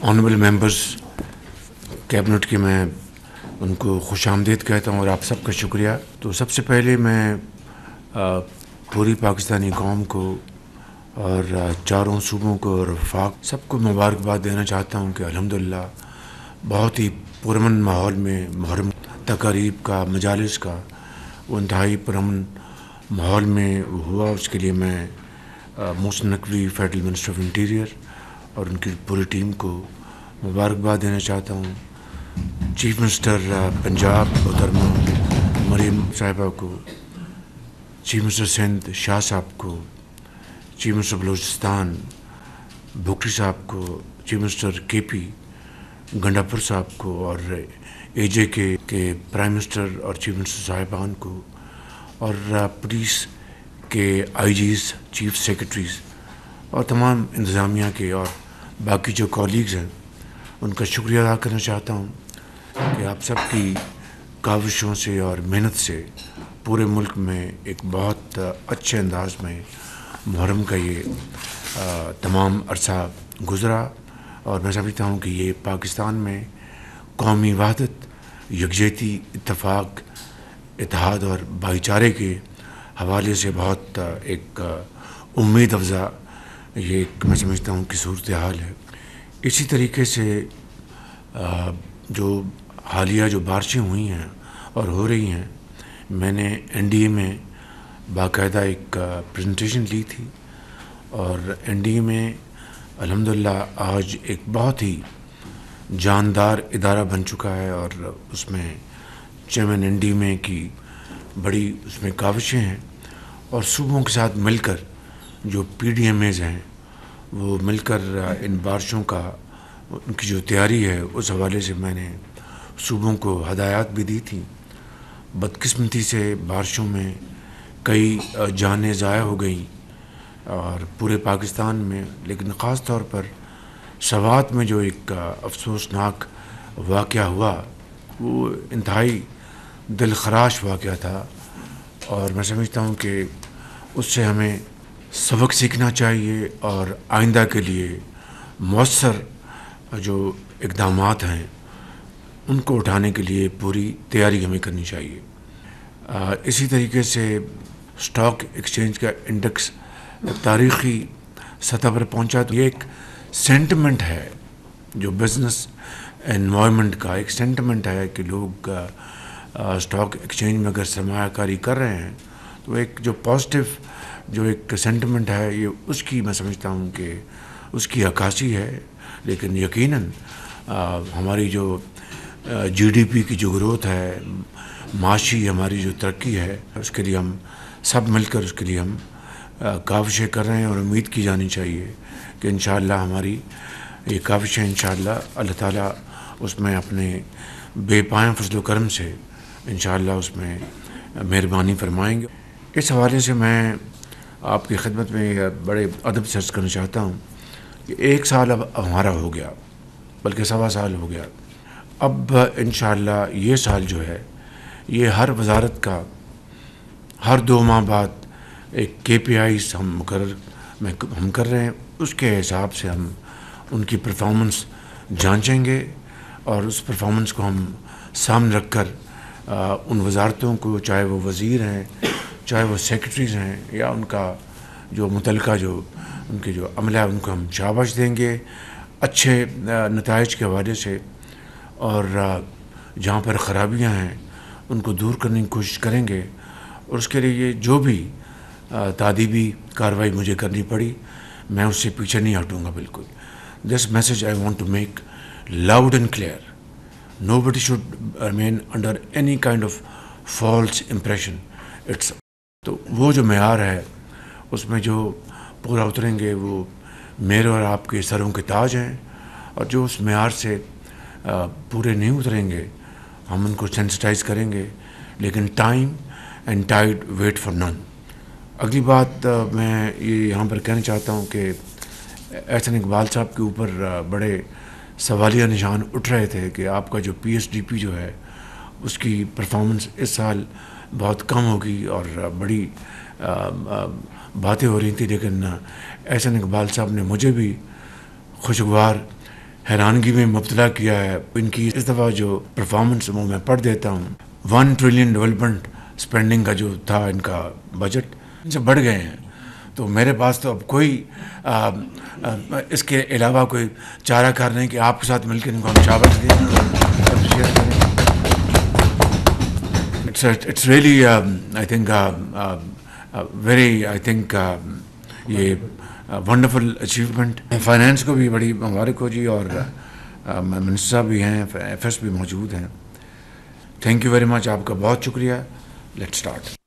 Honourable members cabinet کے میں ان کو خوش آمدید کہتا ہوں اور آپ سب کا شکریہ. تو سب سے پہلے میں پوری پاکستانی قوم کو اور چاروں صوبوں کو اور وفاق سب کو مبارکباد دینا چاہتا ہوں کہ الحمدللہ بہت ہی پرامن ماحول میں محرم تقاریب کا مجالس کا وہ انتہائی پرامن ماحول میں ہوا. اس کے لیے میں Mohsin Naqvi federal minister of interior اور ان کی پوری ٹیم کو مبارکباد دینا چاہتا ہوں. چیف منسٹر پنجاب محترمہ مریم صاحبہ کو، چیف منسٹر سندھ شاہ صاحب کو، چیف منسٹر بلوچستان بگٹی صاحب کو، چیف منسٹر کے پی گنڈاپور صاحب کو، اور اے جے کے پرائم منسٹر اور چیف منسٹر صاحبان کو، اور پولیس کے آئی جیز، چیف سیکرٹریز اور تمام انتظامیہ کے اور باقی جو کولیگز ہیں ان کا شکریہ ادا کرنا چاہتا ہوں کہ آپ سب کی کاوشوں سے اور محنت سے پورے ملک میں ایک بہت اچھے انداز میں محرم کا یہ تمام عرصہ گزرا. اور میں سمجھتا ہوں کہ یہ پاکستان میں قومی وحدت، یکجہتی، اتفاق، اتحاد اور بھائی چارے کے حوالے سے بہت ایک امید افزا یہ ایک میں سمجھتا ہوں کہ صورتحال ہے. اسی طریقے سے جو حالیہ جو بارشیں ہوئی ہیں اور ہو رہی ہیں، میں نے این ڈی اے میں باقاعدہ ایک پریزنٹیشن لی تھی اور این ڈی اے میں الحمدللہ آج ایک بہت ہی جاندار ادارہ بن چکا ہے اور اس میں چیئرمین این ڈی اے میں کی بڑی اس میں کاوشیں ہیں اور صوبوں کے ساتھ مل کر جو پی ڈی ایم ایز ہیں وہ مل کر ان بارشوں کا ان کی جو تیاری ہے اس حوالے سے میں نے صوبوں کو ہدایات بھی دی تھیں. بدقسمتی سے بارشوں میں کئی جانیں ضائع ہو گئیں اور پورے پاکستان میں، لیکن خاص طور پر سوات میں جو ایک افسوسناک واقعہ ہوا وہ انتہائی دل خراش واقعہ تھا اور میں سمجھتا ہوں کہ اس سے ہمیں سبق سیکھنا چاہیے اور آئندہ کے لیے مؤثر جو اقدامات ہیں ان کو اٹھانے کے لیے پوری تیاری ہمیں کرنی چاہیے. اسی طریقے سے اسٹاک ایکسچینج کا انڈیکس تاریخی سطح پر پہنچا تو یہ ایک سینٹیمنٹ ہے، جو بزنس انوائرمنٹ کا ایک سینٹیمنٹ ہے کہ لوگ اسٹاک ایکسچینج میں اگر سرمایہ کاری کر رہے ہیں تو ایک جو پازیٹیو جو ایک سینٹیمنٹ ہے یہ اس کی میں سمجھتا ہوں کہ اس کی عکاسی ہے. لیکن یقیناً ہماری جو جی ڈی پی کی جو گروتھ ہے، معاشی ہماری جو ترقی ہے، اس کے لیے ہم سب مل کر اس کے لیے ہم کاوشیں کر رہے ہیں اور امید کی جانی چاہیے کہ انشاءاللہ ہماری یہ کاوشیں انشاءاللہ اللہ تعالیٰ اس میں اپنے بے پایاں فضل و کرم سے انشاءاللہ اس میں مہربانی فرمائیں گے. اس حوالے سے میں آپ کی خدمت میں بڑے ادب سے عرض کرنا چاہتا ہوں کہ ایک سال اب ہمارا ہو گیا، بلکہ سوا سال ہو گیا. اب انشاءاللہ یہ سال جو ہے یہ ہر وزارت کا ہر 2 ماہ بعد ایک کے پی آئیز ہم ہم کر رہے ہیں. اس کے حساب سے ہم ان کی پرفارمنس جانچیں گے اور اس پرفارمنس کو ہم سامنے رکھ کر ان وزارتوں کو، چاہے وہ وزیر ہیں، چاہے وہ سیکرٹریز ہیں یا ان کا جو متعلقہ جو ان کے جو عملہ ہے ان کو ہم شاباش دیں گے اچھے نتائج کے حوالے سے، اور جہاں پر خرابیاں ہیں ان کو دور کرنے کی کوشش کریں گے. اور اس کے لیے جو بھی تادیبی کارروائی مجھے کرنی پڑی میں اس سے پیچھے نہیں ہٹوں گا. بالکل this message I want to make loud and clear. Nobody should remain under any kind of false impression. تو وہ جو معیار ہے اس میں جو پورا اتریں گے وہ میرے اور آپ کے سروں کے تاج ہیں، اور جو اس معیار سے پورے نہیں اتریں گے ہم ان کو سینسٹائز کریں گے. لیکن time and tide wait for none. اگلی بات میں یہ یہاں پر کہنا چاہتا ہوں کہ احسن اقبال صاحب کے اوپر بڑے سوالیہ نشان اٹھ رہے تھے کہ آپ کا جو پی ایس ڈی پی جو ہے اس کی پرفارمنس اس سال بہت کم ہوگی اور بڑی باتیں ہو رہی تھیں. لیکن احسن اقبال صاحب نے مجھے بھی خوشگوار حیرانگی میں مبتلا کیا ہے. ان کی اس دفعہ جو پرفارمنس وہ میں پڑھ دیتا ہوں. 1 ٹریلین ڈیولپمنٹ اسپینڈنگ کا جو تھا ان کا بجٹ، ان سے بڑھ گئے ہیں. تو میرے پاس تو اب کوئی اس کے علاوہ کوئی چارہ کار نہیں کہ آپ کے ساتھ مل کے ان کو ہم شاباش دیں. It's really I think very I think یہ ونڈرفل اچیومنٹ. فائنینس کو بھی بڑی مبارک ہو جی، اور منسٹر صاحب بھی ہیں، ایف ایس بھی موجود ہیں. تھینک یو ویری مچ، آپ کا بہت شکریہ. Let's start.